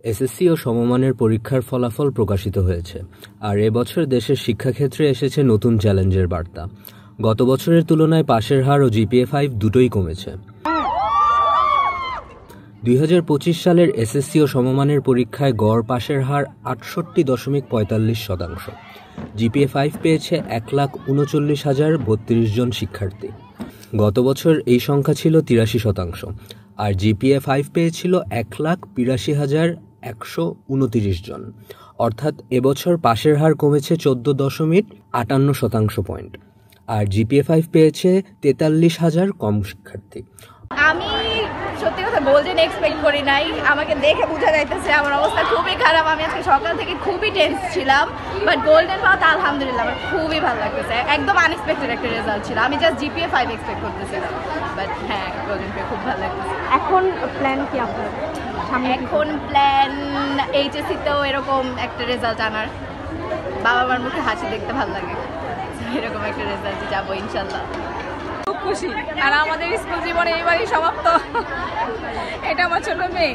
SSC ও সমমানের পরীক্ষার ফলাফল প্রকাশিত হয়েছে, আর এবছর দেশের শিক্ষাক্ষেত্রে এসেছে নতুন চ্যালেঞ্জের বার্তা। গত বছরের তুলনায় পাশের হার ও GPA-5 দুটোই কমেছে। 2025 সালের এসএসসি ও সমমানের পরীক্ষায় গড় পাশের হার 68.45%। GPA-5 পেয়েছে 1,39,032 জন শিক্ষার্থী। গত বছর এই সংখ্যা ছিল 83%, আর GPA-5 পেয়েছিল 1,82,129 জন। অর্থাৎ এবছর পাশের হার কমেছে 14.58% পয়েন্ট, আর GPA-5 পেয়েছে 43,000 কম শিক্ষার্থী। আমি সত্যি কথা গোল্ডেন এক্সপেক্ট করি নাই, আমাকে দেখে বোঝা যাইতেছে আমার অবস্থা খুবই খারাপ। আমি আজকে সকাল থেকে খুবই টেন্স ছিলাম, বাট গোল্ডেন পাওয়াতে আলহামদুলিল্লাহ আমার খুবই ভালো লাগতেছে। একদম আনএক্সপেক্টেড একটা রেজাল্ট ছিল, আমি জাস্ট GPA-5 এক্সপেক্ট করতেছিলাম, বাট হ্যাঁ গোল্ডেন পেয়ে খুব ভালো লাগতেছে। এখন প্ল্যান কি আপনার? এখন প্ল্যান HSC-তেও এরকম একটা রেজাল্ট আনার, বাবা মার মুখে হাসি দেখতে ভালো লাগে, এরকম একটা রেজাল্টে যাবো ইনশাল্লাহ। খুব খুশি, আর আমাদের স্কুল জীবন এইবারই সমাপ্ত। এটা আমার ছোট মেয়ে,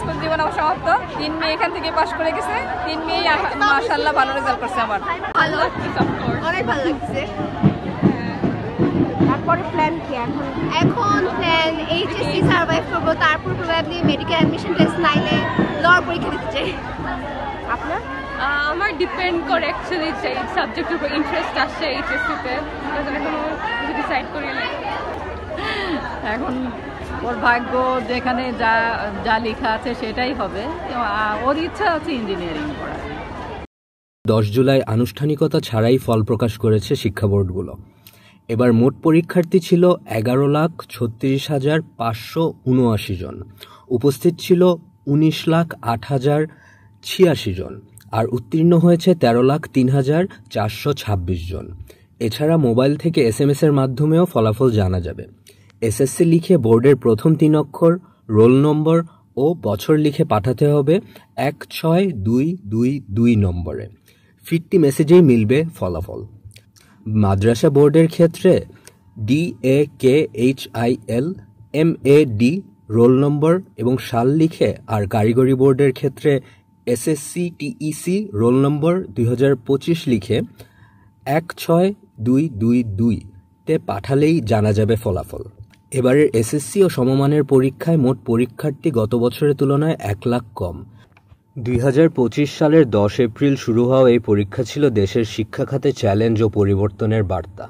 স্কুল জীবন আমার সমাপ্ত। 3 মেয়ে এখান থেকে পাশ করে গেছে, 3 মেয়েই মাশাআল্লাহ ভালো রেজাল্ট করছে। আমার ভালো, অনেক ভালো লাগছে। তারপরে প্ল্যান কি এখন প্ল্যান HSC সার্ভাইভ করবো, তারপর প্রবাবলি মেডিকেল অ্যাডমিশন টেস্ট নাইলে লর পরীক্ষা দিতে চাই। আপনার? আমার ডিপেন্ড করে অ্যাকচুয়ালি যে সাবজেক্টের উপর ইন্টারেস্ট আসছে HSC-তে, ডিসাইড করি না। এখন ওর ভাগ্য যেখানে যা লেখা আছে সেটাই হবে। ওর ইচ্ছা আছে ইঞ্জিনিয়ারিং পড়ার। 10 জুলাই আনুষ্ঠানিকতা ছাড়াই ফল প্রকাশ করেছে শিক্ষা বোর্ডগুলো। এবার মোট পরীক্ষার্থী ছিল 11,36,579 জন, উপস্থিত ছিল 19,08,086 জন, আর উত্তীর্ণ হয়েছে 13,03,426 জন। এছাড়া মোবাইল থেকে SMS এর মাধ্যমেও ফলাফল জানা যাবে। এসএসসি লিখে বোর্ডের প্রথম 3 অক্ষর, রোল নম্বর ও বছর লিখে পাঠাতে হবে 16222 নম্বরে। ফিরতি মেসেজেই মিলবে ফলাফল। মাদ্রাসা বোর্ডের ক্ষেত্রে DAKHIL MAD রোল নম্বর এবং সাল লিখে, আর কারিগরি বোর্ডের ক্ষেত্রে SSC TEC রোল নম্বর 2025 লিখে 16222-তে পাঠালেই জানা যাবে ফলাফল। এবারের এসএসসি ও সমমানের পরীক্ষায় মোট পরীক্ষার্থী গত বছরের তুলনায় 1 লাখ কম। 2025 সালের 10 এপ্রিল শুরু হওয়া এই পরীক্ষা ছিল দেশের শিক্ষা খাতে চ্যালেঞ্জ ও পরিবর্তনের বার্তা।